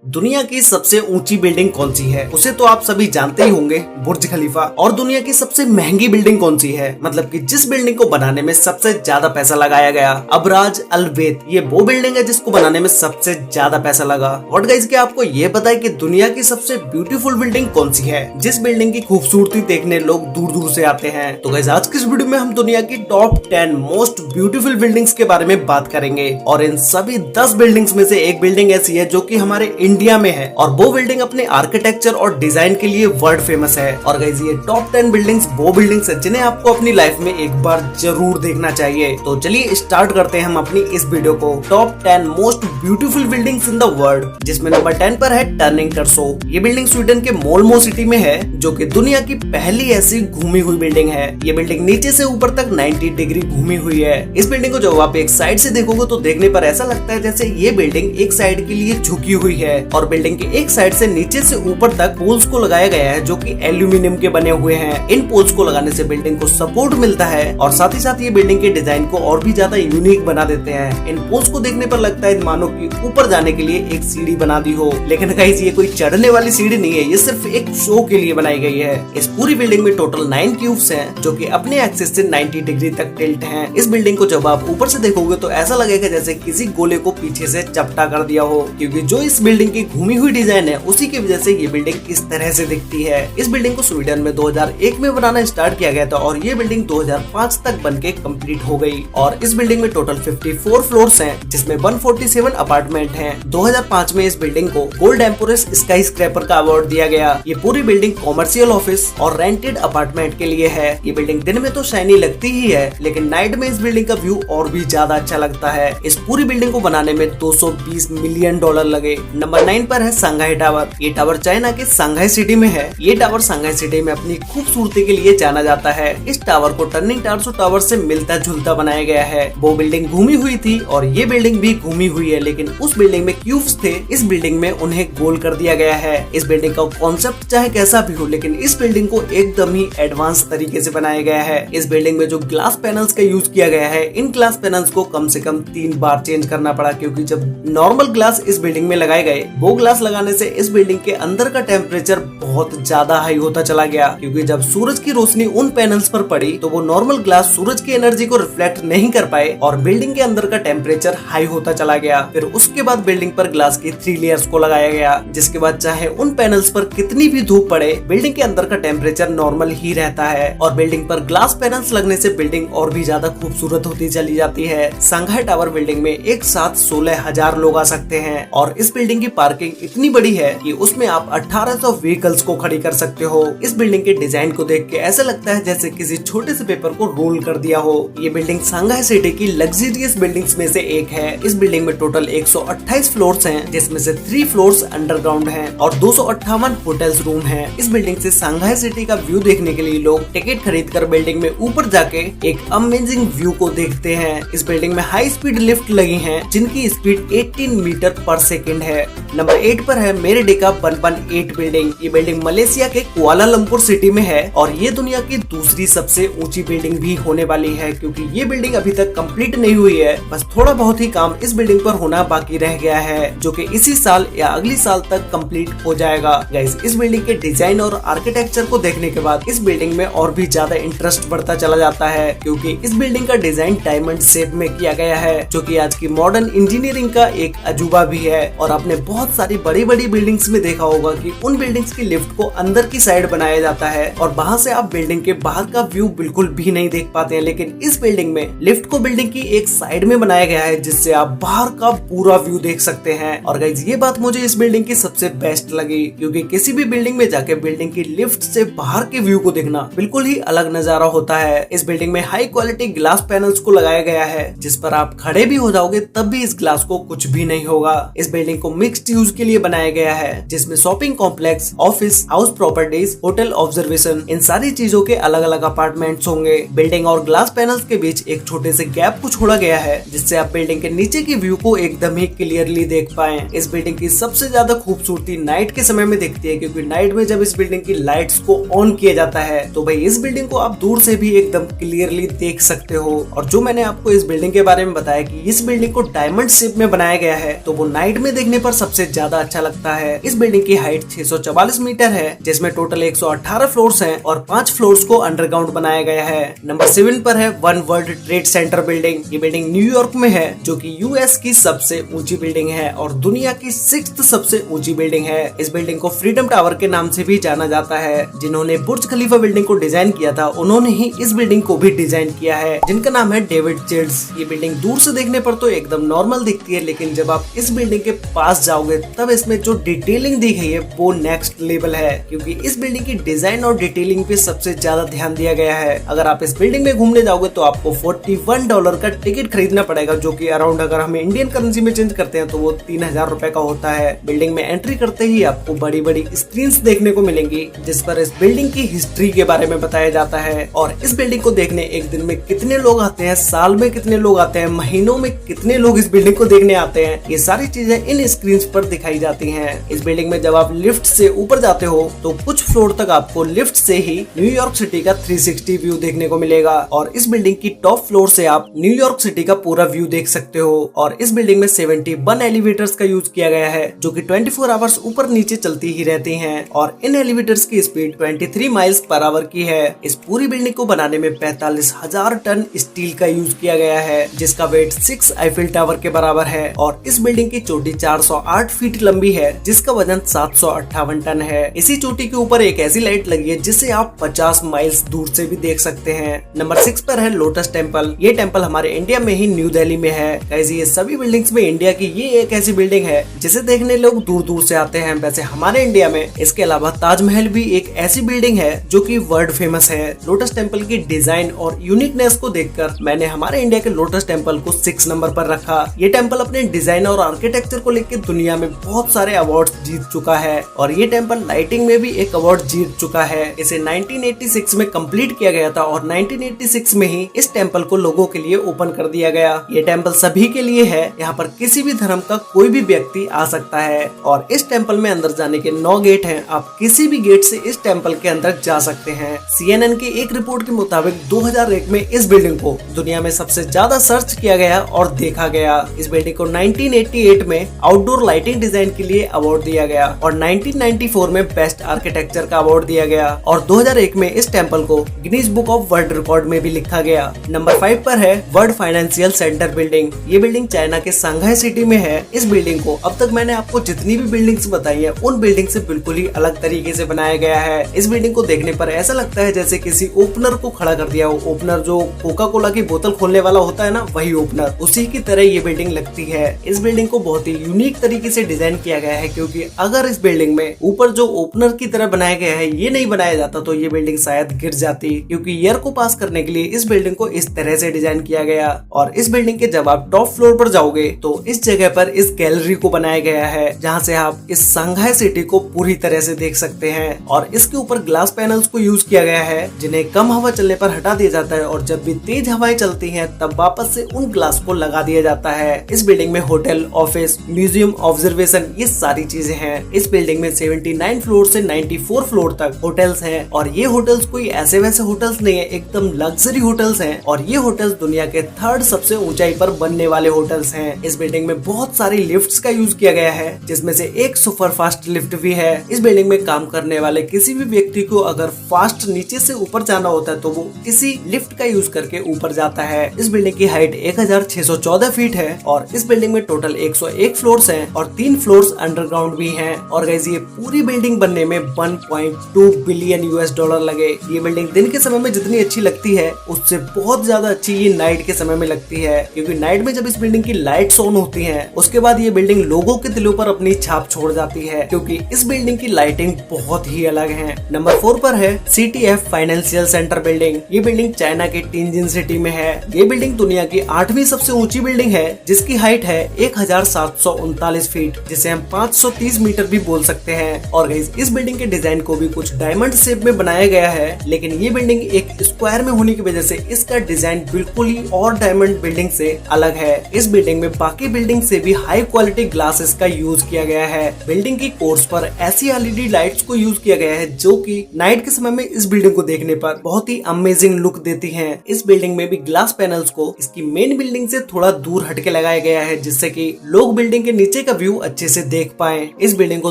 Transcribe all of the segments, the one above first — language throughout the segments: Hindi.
दुनिया की सबसे ऊंची बिल्डिंग कौन सी है? उसे तो आप सभी जानते ही होंगे, बुर्ज खलीफा। और दुनिया की सबसे महंगी बिल्डिंग कौन सी है? मतलब कि जिस बिल्डिंग को बनाने में सबसे ज्यादा पैसा लगाया गया, अबराज अल बैत। ये वो बिल्डिंग है जिसको बनाने में सबसे ज्यादा पैसा लगा। और गाइस, क्या आपको ये पता है कि दुनिया की सबसे ब्यूटीफुल बिल्डिंग कौन सी है, जिस बिल्डिंग की खूबसूरती देखने लोग दूर दूर से आते हैं? तो गाइस, आज की इस वीडियो में हम दुनिया की टॉप 10 मोस्ट ब्यूटीफुल बिल्डिंग्स के बारे में बात करेंगे। और इन सभी 10 बिल्डिंग्स में से एक बिल्डिंग ऐसी है जो कि हमारे इंडिया में है, और वो बिल्डिंग अपने आर्किटेक्चर और डिजाइन के लिए वर्ल्ड फेमस है। और गाइस, ये टॉप 10 बिल्डिंग्स वो बिल्डिंग्स है जिन्हें आपको अपनी लाइफ में एक बार जरूर देखना चाहिए। तो चलिए स्टार्ट करते हैं हम अपनी इस वीडियो को। Top 10 most beautiful buildings in the world, जिसमें नंबर 10 पर है टर्निंग टर्सो। ये बिल्डिंग स्वीडन के मोल्मो सिटी में है, जो कि दुनिया की पहली ऐसी घूमी हुई बिल्डिंग है। ये बिल्डिंग नीचे से ऊपर तक 90 डिग्री घूमी हुई है। इस बिल्डिंग को जब आप एक साइड से देखोगे तो देखने पर ऐसा लगता है जैसे ये बिल्डिंग एक साइड के लिए झुकी हुई है, और बिल्डिंग के एक साइड से नीचे से ऊपर तक पोल्स को लगाया गया है जो कि एल्यूमिनियम के बने हुए हैं। इन पोल्स को लगाने से बिल्डिंग को सपोर्ट मिलता है, और साथ ही साथ ये बिल्डिंग के डिजाइन को और भी ज्यादा यूनिक बना देते हैं। इन पोल्स को देखने पर लगता है मानो कि ऊपर जाने के लिए एक सीढ़ी बना दी हो, लेकिन गाइस, ये कोई चढ़ने वाली सीढ़ी नहीं है, ये सिर्फ एक शो के लिए बनाई गई है। इस पूरी बिल्डिंग में टोटल 9 क्यूब्स हैं, जो कि अपने एक्सिस से 90 डिग्री तक टिल्ट हैं। इस बिल्डिंग को जब आप ऊपर से देखोगे तो ऐसा लगेगा जैसे किसी गोले को पीछे से चपटा कर दिया हो, क्योंकि जो इस बिल्डिंग की घूमी हुई डिजाइन है उसी की वजह से ये बिल्डिंग इस तरह से दिखती है। इस बिल्डिंग को स्वीडन में 2001 में बनाना स्टार्ट किया गया था, और ये बिल्डिंग 2005 तक बनके कंप्लीट हो गई। और इस बिल्डिंग में टोटल 54 फ्लोर्स हैं, जिसमें 147 अपार्टमेंट हैं। 2005 में इस बिल्डिंग को गोल्ड एम्पोरस स्काई स्क्रैपर का अवार्ड दिया गया। ये पूरी बिल्डिंग कॉमर्शियल ऑफिस और रेंटेड अपार्टमेंट के लिए है। ये बिल्डिंग दिन में तो शाइनी लगती ही है, लेकिन नाइट में इस बिल्डिंग का व्यू और भी ज्यादा अच्छा लगता है। इस पूरी बिल्डिंग को बनाने में $220 मिलियन लगे। नंबर 9 पर है संघाई टावर। ये टावर चाइना के संघाई सिटी में है। ये टावर संघाई सिटी में अपनी खूबसूरती के लिए जाना जाता है। इस टावर को टर्निंग टर्सो टावर से मिलता जुलता बनाया गया है। वो बिल्डिंग घूमी हुई थी और ये बिल्डिंग भी घूमी हुई है, लेकिन उस बिल्डिंग में क्यूब्स थे, इस बिल्डिंग में उन्हें गोल कर दिया गया है। इस बिल्डिंग का कॉन्सेप्ट चाहे कैसा भी हो, लेकिन इस बिल्डिंग को एकदम ही एडवांस तरीके से बनाया गया है। इस बिल्डिंग में जो ग्लास पैनल्स का यूज किया गया है, इन ग्लास पैनल्स को कम से कम 3 बार चेंज करना पड़ा, क्योंकि जब नॉर्मल ग्लास इस बिल्डिंग में लगाए गए, वो ग्लास लगाने से इस बिल्डिंग के अंदर का टेम्परेचर बहुत ज्यादा हाई होता चला गया, क्योंकि जब सूरज की रोशनी उन पैनल्स पर पड़ी तो वो नॉर्मल ग्लास सूरज की एनर्जी को रिफ्लेक्ट नहीं कर पाए, और बिल्डिंग के अंदर का टेम्परेचर हाई होता चला गया। फिर उसके बाद बिल्डिंग पर ग्लास की 3 लेयर्स को लगाया गया, जिसके बाद चाहे उन पैनल्स पर कितनी भी धूप पड़े, बिल्डिंग के अंदर का टेम्परेचर नॉर्मल ही रहता है। और बिल्डिंग पर ग्लास पैनल्स लगने से बिल्डिंग और भी ज्यादा खूबसूरत होती चली जाती है। संघाई टावर बिल्डिंग में एक साथ 16,000 लोग आ सकते हैं, और इस बिल्डिंग की पार्किंग इतनी बड़ी है कि उसमें आप 1800 व्हीकल्स को खड़ी कर सकते हो। इस बिल्डिंग के डिजाइन को देख के ऐसा लगता है जैसे किसी छोटे से पेपर को रोल कर दिया हो। ये बिल्डिंग संघाई सिटी की लग्जरियस बिल्डिंग्स में से एक है। इस बिल्डिंग में टोटल 128 फ्लोर्स हैं, जिसमें से 3 फ्लोर्स अंडरग्राउंड हैं और 258 होटल्स रूम हैं। इस बिल्डिंग से संघाई सिटी का व्यू देखने के लिए लोग टिकट खरीद कर बिल्डिंग में ऊपर जाके एक अमेजिंग व्यू को देखते हैं। इस बिल्डिंग में हाई स्पीड लिफ्ट लगी हैं, जिनकी स्पीड 18 मीटर पर सेकेंड है। नंबर 8 पर है मेरेडिका 118 बिल्डिंग। ये बिल्डिंग मलेशिया के कुआलालंपुर सिटी में है, और ये दुनिया की दूसरी सबसे ऊंची बिल्डिंग भी होने वाली है, क्योंकि ये बिल्डिंग अभी तक कंप्लीट नहीं हुई है। बस थोड़ा बहुत ही काम इस बिल्डिंग पर होना बाकी रह गया है, जो कि इसी साल या अगली साल तक कंप्लीट हो जाएगा। गाइस, इस बिल्डिंग के डिजाइन और आर्किटेक्चर को देखने के बाद इस बिल्डिंग में और भी ज्यादा इंटरेस्ट बढ़ता चला जाता है, क्योंकि इस बिल्डिंग का डिजाइन डायमंड शेप में किया गया है, जो कि आज की मॉडर्न इंजीनियरिंग का एक अजूबा भी है। और आपने बहुत सारी बड़ी बड़ी बिल्डिंग्स में देखा होगा कि उन बिल्डिंग्स की लिफ्ट को अंदर की साइड बनाया जाता है, और वहां से आप बिल्डिंग के बाहर का व्यू बिल्कुल भी नहीं देख पाते हैं। लेकिन इस बिल्डिंग में लिफ्ट को बिल्डिंग की एक साइड में बनाया गया है, जिससे आप बाहर का पूरा व्यू देख सकते हैं। और गाइस, ये बात मुझे इस बिल्डिंग की सबसे बेस्ट लगी, क्योंकि किसी भी बिल्डिंग में जाके बिल्डिंग की लिफ्ट से बाहर के व्यू को देखना बिल्कुल ही अलग नजारा होता है। इस बिल्डिंग में हाई क्वालिटी ग्लास पैनल्स को लगाया गया है, जिस पर आप खड़े भी हो जाओगे तब भी इस ग्लास को कुछ भी नहीं होगा। इस बिल्डिंग को मिक्स्ड यूज के लिए बनाया गया है, जिसमें shopping complex, office, house properties, hotel observation, इन सारी चीजों के अलग अलग अपार्टमेंट्स होंगे। बिल्डिंग और ग्लास पैनल्स के बीच एक छोटे से गैप को छोड़ा गया है, जिससे आप बिल्डिंग के नीचे की व्यू को एकदम ही क्लियरली देख पाएं। इस बिल्डिंग की सबसे ज्यादा खूबसूरती नाइट के समय में दिखती है, क्योंकि नाइट में जब इस बिल्डिंग की लाइट्स को ऑन किया जाता है तो भाई इस बिल्डिंग को आप दूर से भी एकदम क्लियरली देख सकते हो। और जो मैंने आपको इस बिल्डिंग के बारे में बताया कि इस बिल्डिंग को डायमंड शेप में बनाया गया है, तो वो नाइट में देखने पर सबसे सबसे ज्यादा अच्छा लगता है। इस बिल्डिंग की हाइट 644 मीटर है, जिसमें टोटल 118 फ्लोर्स हैं और 5 फ्लोर्स को अंडरग्राउंड बनाया गया है। नंबर 7 पर है one world trade centre building. ये बिल्डिंग न्यूयॉर्क में है, जो कि यूएस की सबसे ऊंची बिल्डिंग है और दुनिया की 6th सबसे ऊंची बिल्डिंग है। इस बिल्डिंग को फ्रीडम टावर के नाम से भी जाना जाता है। जिन्होंने बुर्ज खलीफा बिल्डिंग को डिजाइन किया था, उन्होंने ही इस बिल्डिंग को भी डिजाइन किया है, जिनका नाम है डेविड चिल्ड्स। ये बिल्डिंग दूर से देखने पर तो एकदम नॉर्मल दिखती है, लेकिन जब आप इस बिल्डिंग के पास जाओगे तब इसमें जो डिटेलिंग दी गई है वो नेक्स्ट लेवल है, क्योंकि इस बिल्डिंग की डिजाइन और डिटेलिंग पे सबसे ज्यादा ध्यान दिया गया है। अगर आप इस बिल्डिंग में घूमने जाओगे तो आपको $41 का टिकट खरीदना पड़ेगा, जो कि अराउंड अगर हम इंडियन करेंसी में चेंज करते हैं तो वो 3000 रुपए का होता है। बिल्डिंग में एंट्री करते ही आपको बड़ी बड़ी स्क्रीन्स देखने को मिलेंगी, जिस पर इस बिल्डिंग की हिस्ट्री के बारे में बताया जाता है। और इस बिल्डिंग को देखने एक दिन में कितने लोग आते हैं, साल में कितने लोग आते हैं, महीनों में कितने लोग इस बिल्डिंग को देखने आते हैं, ये सारी चीजें इन स्क्रीन पर दिखाई जाती हैं। इस बिल्डिंग में जब आप लिफ्ट से ऊपर जाते हो तो कुछ फ्लोर तक आपको लिफ्ट से ही न्यूयॉर्क सिटी का 360 व्यू देखने को मिलेगा और इस बिल्डिंग की टॉप फ्लोर से आप न्यूयॉर्क सिटी का पूरा व्यू देख सकते हो। और इस बिल्डिंग में 71 एलिवेटर्स का यूज किया गया है, जो कि 24 आवर्स ऊपर नीचे चलती ही रहती हैं और इन एलिवेटर्स की स्पीड 23 माइल्स पर आवर की है। इस पूरी बिल्डिंग को बनाने में 45,000 टन स्टील का यूज किया गया है, जिसका वेट 6 आईफिल टावर के बराबर है। और इस बिल्डिंग की चोटी 408 फीट लंबी है, जिसका वजन 758 टन है। इसी चोटी के ऊपर एक ऐसी लाइट लगी है जिसे आप 50 माइल्स दूर से भी देख सकते हैं। नंबर 6 पर है लोटस टेम्पल। ये टेम्पल हमारे इंडिया में ही न्यू दिल्ली में है। कैसे ये सभी बिल्डिंग्स में इंडिया की ये एक ऐसी बिल्डिंग है जिसे देखने लोग दूर दूर से आते हैं। वैसे हमारे इंडिया में इसके अलावा ताजमहल भी एक ऐसी बिल्डिंग है जो कि वर्ल्ड फेमस है। लोटस टेम्पल की डिजाइन और यूनिकनेस को देखकर मैंने हमारे इंडिया के लोटस टेम्पल को 6 नंबर पर रखा। ये टेम्पल अपने डिजाइन और आर्किटेक्चर को लेकर दुनिया में बहुत सारे अवार्ड जीत चुका है और ये टेम्पल लाइटिंग में भी एक अवार्ड जीत चुका है। इसे 1986 में कंप्लीट किया गया था और 1986 में ही इस टेम्पल को लोगों के लिए ओपन कर दिया गया। ये टेम्पल सभी के लिए है, यहाँ पर किसी भी धर्म का कोई भी व्यक्ति आ सकता है और इस टेम्पल में अंदर जाने के 9 गेट हैं। आप किसी भी गेट से इस टेम्पल के अंदर जा सकते हैं। CNN की एक रिपोर्ट के मुताबिक 2001 में इस बिल्डिंग को दुनिया में सबसे ज्यादा सर्च किया गया और देखा गया। इस बिल्डिंग को 1988 में आउटडोर लाइटिंग डिजाइन के लिए अवार्ड दिया गया और 1994 में बेस्ट आर्किटेक्चर का अवार्ड दिया गया और 2001 में इस टेम्पल को Guinness book of world record में भी लिखा गया। नंबर 5 पर है वर्ल्ड फाइनेंशियल सेंटर बिल्डिंग। ये बिल्डिंग चाइना के सांघाई सिटी में है। इस बिल्डिंग को अब तक मैंने आपको जितनी भी बिल्डिंग्स बताई है उन बिल्डिंग से बिल्कुल ही अलग तरीके से बनाया गया है। इस बिल्डिंग को देखने पर ऐसा लगता है जैसे किसी ओपनर को खड़ा कर दिया हो। ओपनर जो कोका कोला की बोतल खोलने वाला होता है ना, वही ओपनर, उसी की तरह ये बिल्डिंग लगती है। इस बिल्डिंग को बहुत ही यूनिक तरीके से डिजाइन किया गया है, क्योंकि अगर इस बिल्डिंग में ऊपर जो ओपनर की तरह बनाया गया है ये नहीं बनाया जाता तो ये बिल्डिंग शायद गिर जाती, क्योंकि एयर को पास करने के लिए इस बिल्डिंग को इस तरह से डिजाइन किया गया। और इस बिल्डिंग के जब आप टॉप फ्लोर पर जाओगे तो इस जगह पर इस गैलरी को बनाया गया है, जहाँ से आप इस सांघाई सिटी को पूरी तरह से देख सकते हैं। और इसके ऊपर ग्लास पैनल्स को यूज किया गया है, जिन्हें कम हवा चलने पर हटा दिया जाता है और जब भी तेज हवाएं चलती हैं तब वापस से उन ग्लास को लगा दिया जाता है। इस बिल्डिंग में होटल, ऑफिस, म्यूजियम, ऑब्जर्वेशन ये सारी चीजें हैं। इस बिल्डिंग में 79 फ्लोर से 94 फ्लोर तक होटल्स हैं और ये होटल्स कोई ऐसे वैसे होटल्स नहीं है, एकदम लग्जरी होटल्स हैं और ये होटल्स दुनिया के 3rd सबसे ऊंचाई पर बनने वाले होटल्स हैं। इस बिल्डिंग में बहुत सारी लिफ्ट्स का यूज किया गया है, जिसमें से एक सुपर फास्ट लिफ्ट भी है। इस बिल्डिंग में काम करने वाले किसी भी व्यक्ति को अगर फास्ट नीचे से ऊपर जाना होता है तो वो इसी लिफ्ट का यूज करके ऊपर जाता है। इस बिल्डिंग की हाइट 1614 फीट है और इस बिल्डिंग में टोटल 101 फ्लोर्स हैं और 3 फ्लोर्स अंडरग्राउंड भी हैं। और गाइस ये पूरी बिल्डिंग बनने में 1.2 बिलियन $US लगे। ये बिल्डिंग दिन के समय में जितनी अच्छी लगती है उससे बहुत ज्यादा अच्छी ये नाइट के समय में लगती है, क्योंकि नाइट में जब इस बिल्डिंग की लाइट्स ऑन होती हैं उसके बाद ये बिल्डिंग लोगों के दिलों पर अपनी छाप छोड़ जाती है, क्योंकि इस बिल्डिंग की लाइटिंग बहुत ही अलग है। नंबर 4 पर है CTF फाइनेंशियल सेंटर बिल्डिंग। ये बिल्डिंग चाइना के टिनजिन सिटी में है। ये बिल्डिंग दुनिया की 8वीं सबसे ऊंची बिल्डिंग है, जिसकी हाइट है 1739 फीट, जिसे हम 530 मीटर भी बोल सकते हैं। और इस बिल्डिंग के डिजाइन को भी कुछ डायमंड शेप में बनाया गया है, लेकिन ये बिल्डिंग एक स्क्वायर में होने की वजह से इसका डिजाइन बिल्कुल ही और डायमंड बिल्डिंग से अलग है। इस बिल्डिंग में बाकी बिल्डिंग से भी हाई क्वालिटी ग्लासेस का यूज किया गया है। बिल्डिंग की कोर्स पर ऐसी LED लाइट्स को यूज किया गया है जो कि नाइट के समय में इस बिल्डिंग को देखने पर बहुत ही अमेजिंग लुक देती हैं। इस बिल्डिंग में भी ग्लास पैनल्स को इसकी मेन बिल्डिंग से थोड़ा दूर हटके लगाया गया है, जिससे कि लोग बिल्डिंग के नीचे का व्यू अच्छे से देख पाए। इस बिल्डिंग को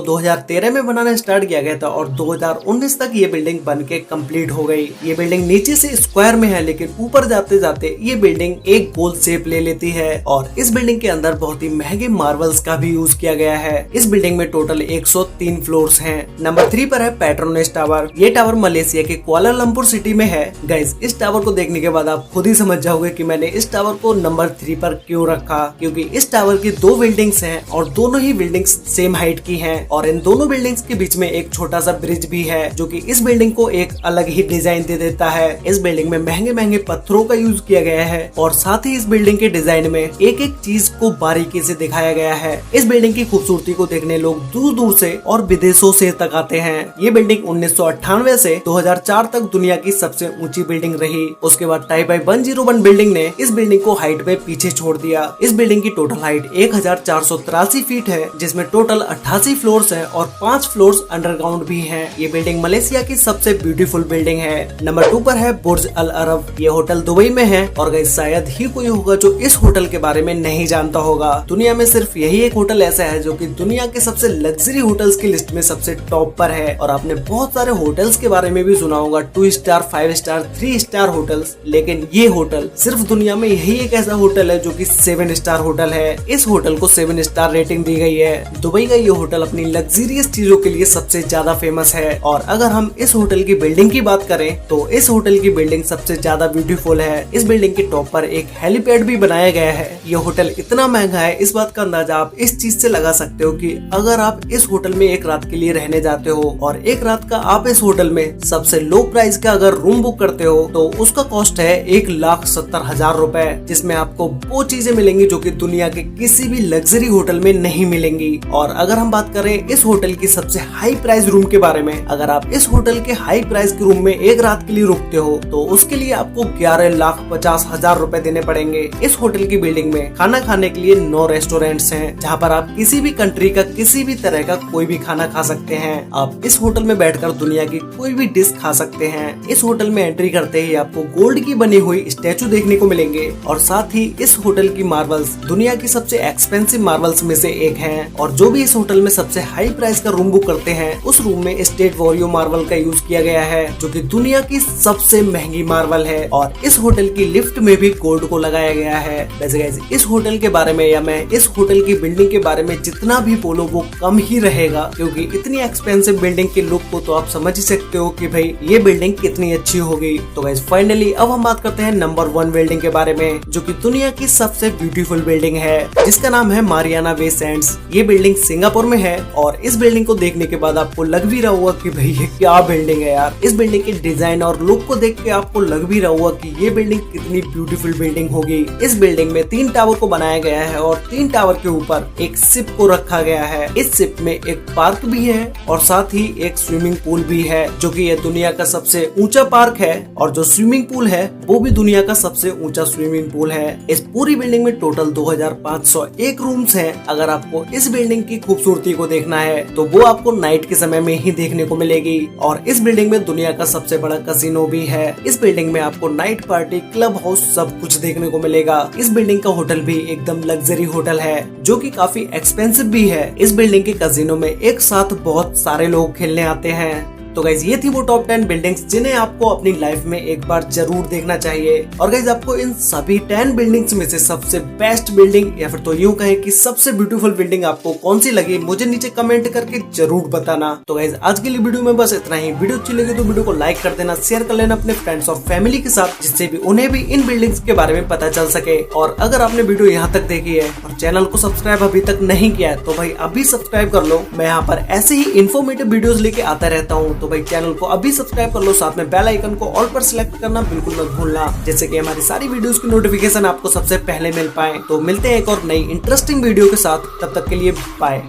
2013 में बनाना स्टार्ट किया गया था और 2019 तक ये बिल्डिंग बन के कम्प्लीट हो गई। ये बिल्डिंग नीचे से स्क्वायर में है, लेकिन ऊपर जाते जाते ये बिल्डिंग एक गोल शेप ले लेती है और इस बिल्डिंग के अंदर बहुत ही महंगे मार्बल्स का भी यूज किया गया है। इस बिल्डिंग में टोटल 103 फ्लोर्स हैं। नंबर 3 पर है पेट्रोनेस टावर। ये टावर मलेशिया के कुआलालंपुर सिटी में है। गाइस, इस टावर को देखने के बाद आप खुद ही समझ जाओगे कि मैंने इस टावर को नंबर 3 पर क्यों रखा, क्योंकि इस टावर की 2 बिल्डिंग्स हैं और दोनों ही बिल्डिंग्स सेम हाइट की हैं और इन दोनों बिल्डिंग्स के बीच में एक छोटा सा ब्रिज भी है जो कि इस बिल्डिंग को एक अलग ही डिजाइन दे देता है। इस बिल्डिंग में महंगे महंगे पत्थरों का यूज किया गया है और साथ ही इस बिल्डिंग के डिजाइन में एक एक चीज को बारीकी से दिखाया गया है। इस बिल्डिंग की खूबसूरती को देखने लोग दूर दूर से और विदेशों से तक आते हैं। ये बिल्डिंग 1998 से 2004 तक दुनिया की सबसे ऊंची बिल्डिंग रही। उसके बाद टाइप 101 बिल्डिंग ने इस बिल्डिंग को हाइट में पीछे छोड़ दिया। इस बिल्डिंग की टोटल हाइट 1483 फीट है, जिसमें टोटल 88 फ्लोर्स है और 5 फ्लोर्स अंडरग्राउंड भी हैं। ये बिल्डिंग मलेशिया की सबसे ब्यूटीफुल बिल्डिंग है। नंबर 2 पर है बुर्ज अल अरब। ये होटल दुबई में है और गाइस शायद ही कोई होगा जो इस होटल के बारे में नहीं जानता होगा। दुनिया में सिर्फ यही एक होटल ऐसा है जो कि दुनिया के सबसे लग्जरी होटल्स की लिस्ट में सबसे टॉप पर है। और आपने बहुत सारे होटल्स के बारे में भी सुना होगा, 2 स्टार, 5 स्टार, 3 स्टार होटल्स, लेकिन ये होटल सिर्फ दुनिया में यही एक ऐसा होटल है जो कि 7 स्टार होटल है। इस होटल को 7 स्टार रेटिंग दी गई है। दुबई का ये होटल अपनी लग्जरियस चीजों के लिए सबसे ज्यादा फेमस है। और अगर हम इस होटल की बिल्डिंग की बात करें तो इस होटल की बिल्डिंग सबसे ज्यादा ब्यूटीफुल है। इस बिल्डिंग के टॉप पर एक हेलीपैड भी बनाया गया है। ये होटल इतना महंगा है, इस बात का अंदाजा आप इस चीज से लगा सकते हो कि अगर आप इस होटल में एक रात के लिए रहने जाते हो और एक रात का आप इस होटल में सबसे लो प्राइस का अगर रूम बुक करते हो तो उसका कॉस्ट है 1,70,000 रुपए, जिसमें आपको वो चीजें मिलेंगी जो कि दुनिया के किसी भी लग्जरी होटल में नहीं मिलेंगी। और अगर हम बात करें इस होटल की सबसे हाई प्राइस रूम के बारे में, अगर आप इस होटल के हाई प्राइस के रूम में एक रात के लिए रुकते हो तो उसके लिए आपको 11,50,000 रुपए देने पड़ेंगे। इस होटल की बिल्डिंग में खाना खाने के लिए 9 रेस्टोरेंट्स हैं, जहाँ पर आप किसी भी कंट्री का किसी भी तरह का कोई भी खाना खा सकते हैं। आप इस होटल में बैठकर दुनिया की कोई भी डिश खा सकते हैं। इस होटल में एंट्री करते ही आपको गोल्ड की बनी हुई स्टैचू देखने को मिलेंगे और साथ ही इस होटल की मार्बल्स दुनिया की सबसे एक्सपेंसिव मार्बल्स में से एक हैं। और जो भी इस होटल में सबसे हाई प्राइस का रूम बुक करते हैं उस रूम में स्टेट वॉरियो मार्बल का यूज किया गया है, जो कि दुनिया की सबसे महंगी मार्बल है। और इस होटल की लिफ्ट में भी गोल्ड को लगाया गया है। वैसे गाइस, इस होटल के बारे में या मैं इस होटल की बिल्डिंग के बारे में जितना भी बोलो वो कम ही रहेगा, क्योंकि इतनी एक्सपेंसिव बिल्डिंग के लुक को तो आप समझ ही सकते हो कि भाई ये बिल्डिंग कितनी अच्छी होगी। तो गाइस फाइनली अब हम बात करते हैं नंबर 1 बिल्डिंग के बारे में, जो कि दुनिया की सबसे ब्यूटीफुल बिल्डिंग है, जिसका नाम है मारियाना बे सैंड्स। ये बिल्डिंग सिंगापुर में है और इस बिल्डिंग को देखने के बाद आपको लग भी रहा होगा कि भाई ये क्या बिल्डिंग है यार। इस बिल्डिंग के डिजाइन और लुक को देख के आपको लग भी रहा होगा कि ये बिल्डिंग कितनी ब्यूटीफुल बिल्डिंग होगी। इस बिल्डिंग में 3 टावर को बनाया गया है और 3 टावर के ऊपर एक शिप को रखा गया है। इस शिप में एक पार्क भी है और साथ ही एक स्विमिंग पूल भी है, जो कि ये दुनिया का सबसे ऊंचा पार्क है और जो स्विमिंग पूल है वो भी दुनिया का सबसे ऊंचा स्विमिंग पूल है। इस पूरी बिल्डिंग में टोटल 2501 रूम्स हैं। अगर आपको इस बिल्डिंग की खूबसूरती को देखना है तो वो आपको नाइट के समय में ही देखने को मिलेगी। और इस बिल्डिंग में दुनिया का सबसे बड़ा कैसीनो भी है। इस बिल्डिंग में आपको नाइट पार्टी, क्लब हाउस सब कुछ देखने को मिलेगा। इस बिल्डिंग का होटल भी एकदम लग्जरी होटल है, जो कि काफी एक्सपेंसिव भी है। इस बिल्डिंग के कैसीनो में एक साथ बहुत सारे लोग खेलने आते हैं। तो गाइज ये थी वो टॉप 10 बिल्डिंग्स जिन्हें आपको अपनी लाइफ में एक बार जरूर देखना चाहिए। और गाइज आपको इन सभी 10 बिल्डिंग्स में से सबसे बेस्ट बिल्डिंग या फिर तो यूं कहें कि सबसे ब्यूटीफुल बिल्डिंग आपको कौन सी लगी, मुझे नीचे कमेंट करके जरूर बताना। तो गाइज आज के लिए वीडियो में बस इतना ही। वीडियो अच्छी लगी तो वीडियो को लाइक कर देना, शेयर कर लेना अपने फ्रेंड्स और फैमिली के साथ, जिससे भी उन्हें भी इन बिल्डिंग्स के बारे में पता चल सके। और अगर आपने वीडियो यहाँ तक देखी है और चैनल को सब्सक्राइब अभी तक नहीं किया है तो भाई अभी सब्सक्राइब कर लो। मैं यहाँ पर ऐसे ही इन्फॉर्मेटिव वीडियोस लेके आता रहता हूँ, तो भाई चैनल को अभी सब्सक्राइब कर लो। साथ में बेल आइकन को ऑल पर सिलेक्ट करना बिल्कुल मत भूलना, जैसे कि हमारी सारी वीडियोस की नोटिफिकेशन आपको सबसे पहले मिल पाए। तो मिलते हैं एक और नई इंटरेस्टिंग वीडियो के साथ, तब तक के लिए बाय।